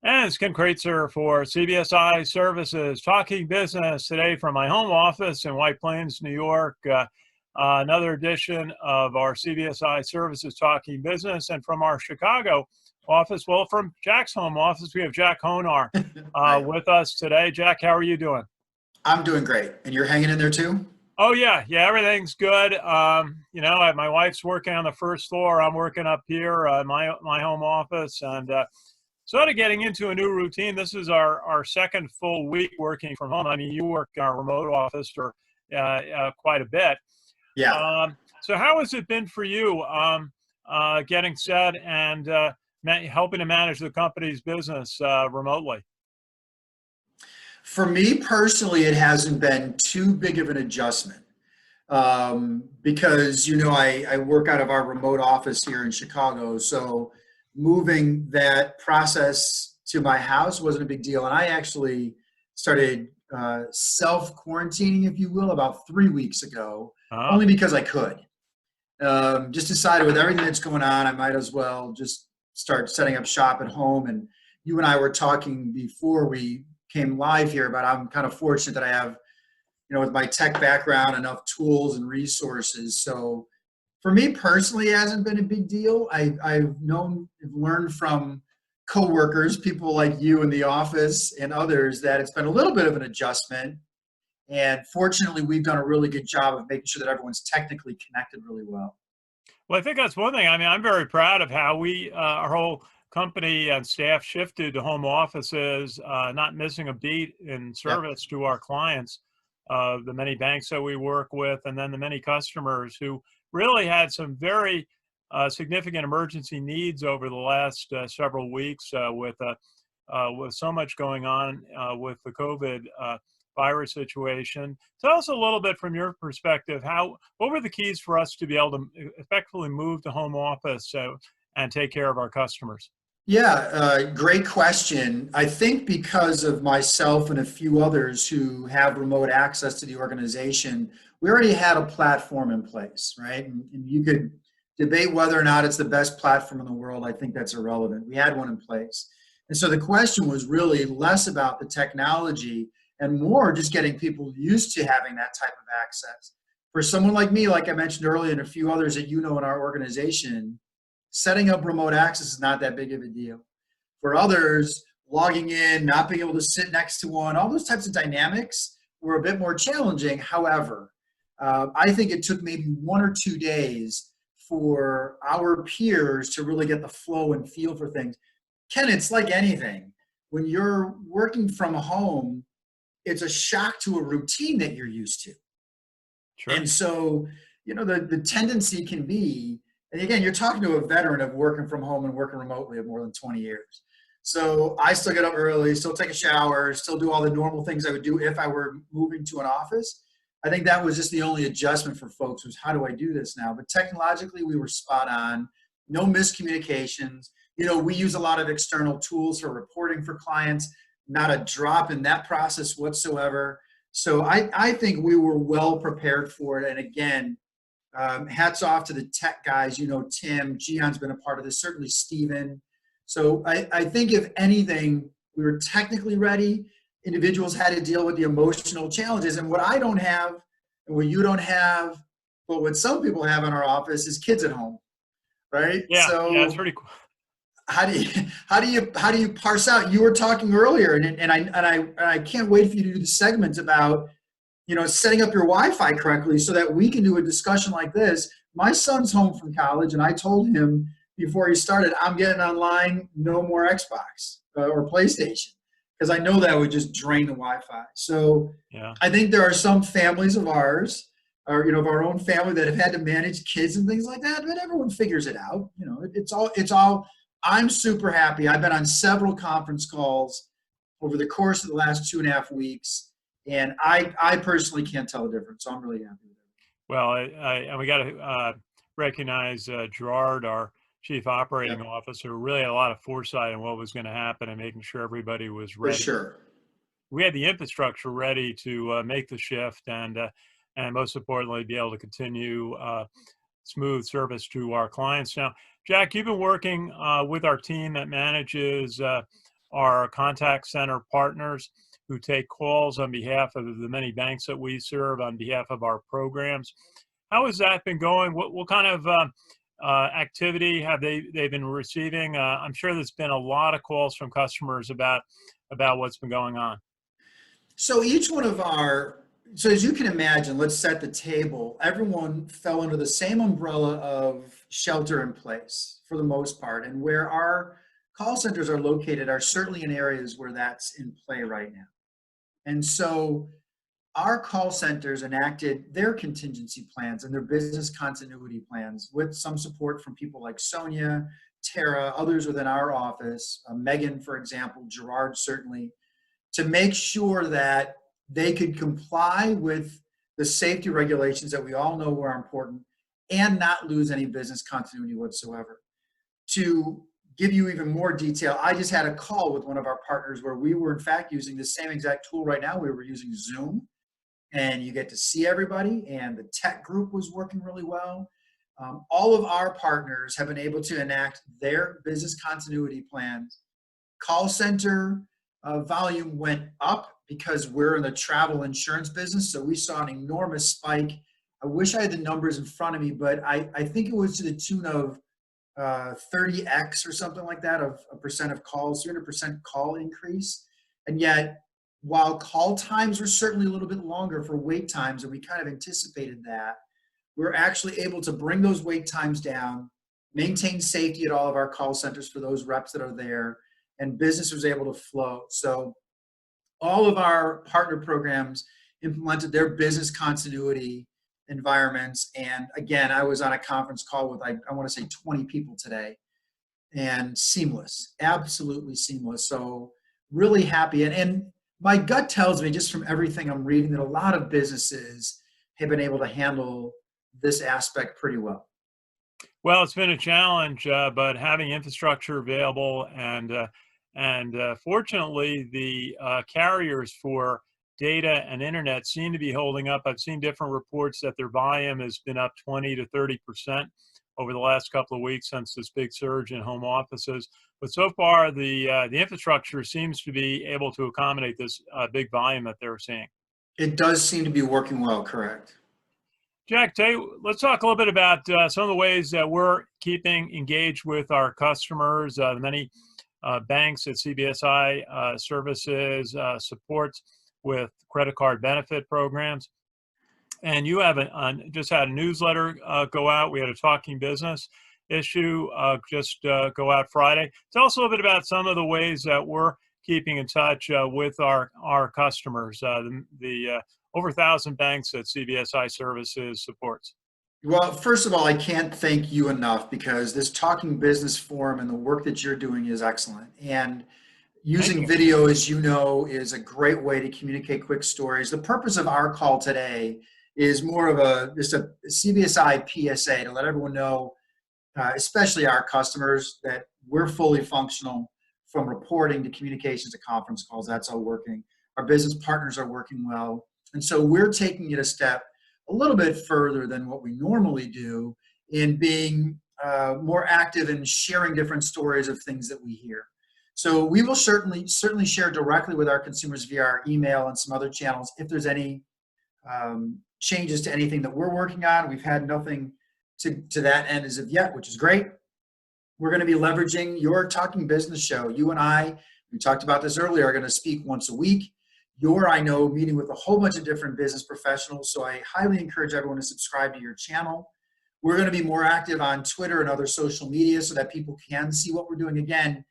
And it's Ken Kraetzer for CBSI Services, talking business today from my home office in White Plains, New York. Another edition of our CBSI Services Talking Business. And from our Chicago office, well, from Jack's home office, we have Jack Hojnar Right. with us today. Jack, how are you doing? I'm doing great. And you're hanging in there too? Oh, yeah, everything's good. My wife's working on the first floor. I'm working up here, my home office, and sort of getting into a new routine. This is our second full week working from home. I mean, you work in our remote office for quite a bit. Yeah. So how has it been for you getting set and helping to manage the company's business remotely? For me personally, it hasn't been too big of an adjustment because, I work out of our remote office here in Chicago. So moving that process to my house wasn't a big deal. And I actually started self-quarantining, if you will, about 3 weeks ago, only because I could. Just decided with everything that's going on, I might as well just start setting up shop at home. And you and I were talking before we came live here about I'm kind of fortunate that I have, with my tech background, enough tools and resources. So for me personally, it hasn't been a big deal. I've learned from coworkers, people like you in the office and others, that it's been a little bit of an adjustment. And fortunately, we've done a really good job of making sure that everyone's technically connected really well. Well, I think that's one thing. I mean, I'm very proud of how our whole company and staff shifted to home offices, not missing a beat in service to our clients, the many banks that we work with, and then the many customers who really had some very significant emergency needs over the last several weeks with so much going on with the COVID virus situation. Tell us a little bit from your perspective, what were the keys for us to be able to effectively move to home office and take care of our customers? Yeah, great question. I think because of myself and a few others who have remote access to the organization, we already had a platform in place, right? And you could debate whether or not it's the best platform in the world. I think that's irrelevant. We had one in place. And so the question was really less about the technology and more just getting people used to having that type of access. For someone like me, like I mentioned earlier, and a few others that in our organization, setting up remote access is not that big of a deal. For others, logging in, not being able to sit next to one, all those types of dynamics were a bit more challenging. However, I think it took maybe 1 or 2 days for our peers to really get the flow and feel for things. Ken, it's like anything. When you're working from home, it's a shock to a routine that you're used to. Sure. And so, the tendency can be, and again, you're talking to a veteran of working from home and working remotely of more than 20 years. So I still get up early, still take a shower, still do all the normal things I would do if I were moving to an office. I think that was just the only adjustment for folks was, how do I do this now? But technologically, we were spot on. No miscommunications. We use a lot of external tools for reporting for clients, not a drop in that process whatsoever. So I think we were well prepared for it. And again, hats off to the tech guys, Tim, Gion's been a part of this, certainly Steven. So I think if anything, we were technically ready. Individuals had to deal with the emotional challenges. And what I don't have and what you don't have, but what some people have in our office is kids at home, right? Yeah, So that's pretty cool. How do you parse out? You were talking earlier, and I can't wait for you to do the segments about setting up your Wi-Fi correctly so that we can do a discussion like this. My son's home from college, and I told him before he started, I'm getting online, no more Xbox or PlayStation, because I know that would just drain the Wi-Fi. So I think there are some families of ours, or of our own family, that have had to manage kids and things like that, but everyone figures it out. It's all. I'm super happy. I've been on several conference calls over the course of the last 2.5 weeks, and I personally can't tell the difference. So I'm really happy with it. Well, and we got to recognize Gerard, our Chief Operating Officer, who really had a lot of foresight in what was going to happen and making sure everybody was ready. For sure. We had the infrastructure ready to make the shift and most importantly, be able to continue smooth service to our clients. Now, Jack, you've been working with our team that manages our contact center partners who take calls on behalf of the many banks that we serve on behalf of our programs. How has that been going? What kind of activity have they've been receiving? I'm sure there's been a lot of calls from customers about what's been going on. So each one of our, so as you can imagine, let's set the table. Everyone fell under the same umbrella of shelter in place for the most part. And where our call centers are located are certainly in areas where that's in play right now. And so our call centers enacted their contingency plans and their business continuity plans with some support from people like Sonia, Tara, others within our office, Megan, for example, Gerard, certainly, to make sure that they could comply with the safety regulations that we all know are important and not lose any business continuity whatsoever. To give you even more detail, I just had a call with one of our partners where we were in fact using the same exact tool right now. We were using Zoom, and you get to see everybody, and the tech group was working really well. All of our partners have been able to enact their business continuity plans. Call center volume went up because we're in the travel insurance business, so we saw an enormous spike. I wish I had the numbers in front of me, but I think it was to the tune of 30x or something like that of a percent of calls, 300% call increase. And yet, while call times were certainly a little bit longer for wait times, and we kind of anticipated that, we're actually able to bring those wait times down, maintain safety at all of our call centers for those reps that are there, and business was able to flow. So all of our partner programs implemented their business continuity environments. And again, I was on a conference call with, I want to say 20 people today, and seamless, absolutely seamless. So really happy. And my gut tells me, just from everything I'm reading, that a lot of businesses have been able to handle this aspect pretty well. Well, it's been a challenge, but having infrastructure available and fortunately, the carriers for data and internet seem to be holding up. I've seen different reports that their volume has been up 20 to 30% over the last couple of weeks since this big surge in home offices. But so far, the infrastructure seems to be able to accommodate this big volume that they're seeing. It does seem to be working well, correct. Jack, let's talk a little bit about some of the ways that we're keeping engaged with our customers. The many banks at CBSI Services supports with credit card benefit programs. And you have just had a newsletter go out. We had a Talking Business issue just go out Friday. Tell us a little bit about some of the ways that we're keeping in touch with our customers, the over 1,000 banks that CBSI Services supports. Well, first of all, I can't thank you enough, because this Talking Business forum and the work that you're doing is excellent. And using video, as you know, is a great way to communicate quick stories. The purpose of our call today is more of just a CBSI PSA to let everyone know, especially our customers, that we're fully functional from reporting to communications to conference calls. That's all working. Our business partners are working well. And so we're taking it a little bit further than what we normally do in being more active in sharing different stories of things that we hear. So we will certainly share directly with our consumers via our email and some other channels if there's any changes to anything that we're working on. We've had nothing to that end as of yet, which is great. We're going to be leveraging your Talking Business show. You and I, we talked about this earlier, are going to speak once a week. I know, meeting with a whole bunch of different business professionals, so I highly encourage everyone to subscribe to your channel. We're going to be more active on Twitter and other social media so that people can see what we're doing. Again,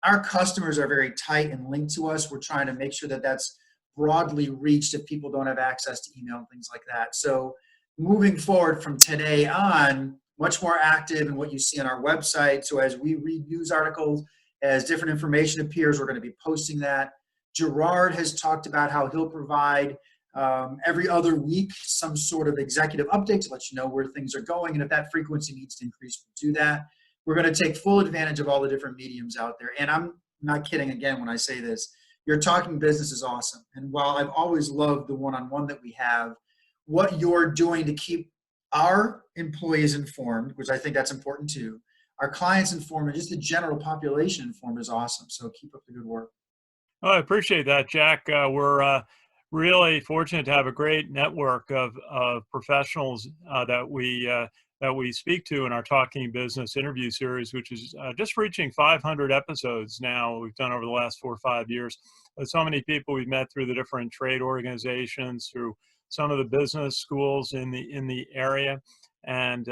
our customers are very tight and linked to us. We're trying to make sure that that's broadly reached if people don't have access to email and things like that. So moving forward from today on, much more active in what you see on our website. So as we read news articles, as different information appears, we're going to be posting that. Gerard has talked about how he'll provide every other week some sort of executive update to let you know where things are going, and if that frequency needs to increase, we'll do that. We're going to take full advantage of all the different mediums out there. And I'm not kidding again when I say this. Your Talking Business is awesome. And while I've always loved the one-on-one that we have, what you're doing to keep our employees informed, which I think that's important too, our clients informed and just the general population informed is awesome. So keep up the good work. Oh, I appreciate that, Jack. We're really fortunate to have a great network of professionals that we speak to in our Talking Business interview series, which is just reaching 500 episodes now. We've done over the last 4 or 5 years. So many people we've met through the different trade organizations, through some of the business schools in the area, and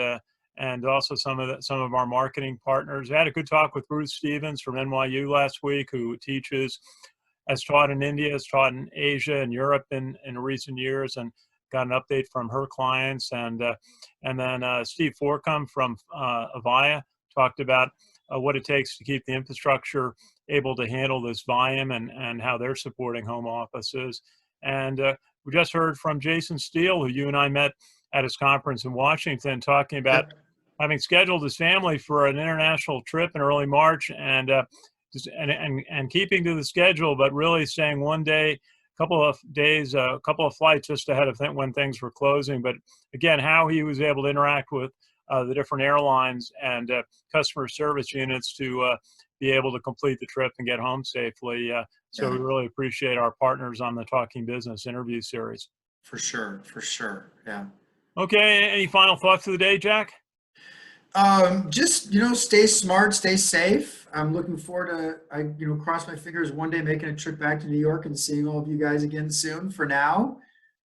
also some of our marketing partners. I had a good talk with Ruth Stevens from NYU last week, who has taught in India, has taught in Asia and Europe in recent years, and got an update from her clients. And then Steve Forcom from Avaya talked about what it takes to keep the infrastructure able to handle this volume, and how they're supporting home offices. And we just heard from Jason Steele, who you and I met at his conference in Washington, talking about having scheduled his family for an international trip in early March, and keeping to the schedule, but really staying one day, couple of days, a couple of flights just ahead of when things were closing. But again, how he was able to interact with the different airlines and customer service units to be able to complete the trip and get home safely. So we really appreciate our partners on the Talking Business interview series. For sure. Yeah. Okay. Any final thoughts of the day, Jack? Just, stay smart, stay safe. I'm looking forward to, cross my fingers one day making a trip back to New York and seeing all of you guys again soon. For now,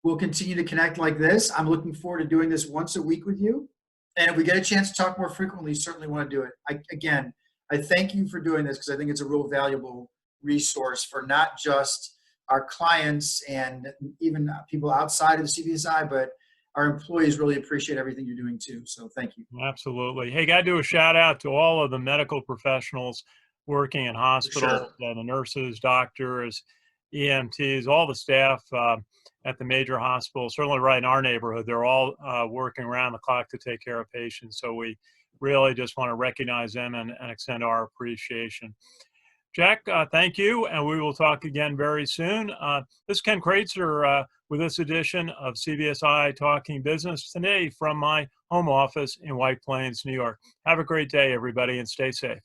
we'll continue to connect like this. I'm looking forward to doing this once a week with you. And if we get a chance to talk more frequently, certainly want to do it. I thank you for doing this, because I think it's a real valuable resource for not just our clients and even people outside of the CBSI, but our employees really appreciate everything you're doing too. So thank you. Absolutely. Hey, got to do a shout out to all of the medical professionals working in hospitals, the nurses, doctors, EMTs, all the staff at the major hospitals, certainly right in our neighborhood. They're all working around the clock to take care of patients. So we really just want to recognize them and extend our appreciation. Jack, thank you, and we will talk again very soon. This is Ken Kraetzer with this edition of CBSI Talking Business today from my home office in White Plains, New York. Have a great day, everybody, and stay safe.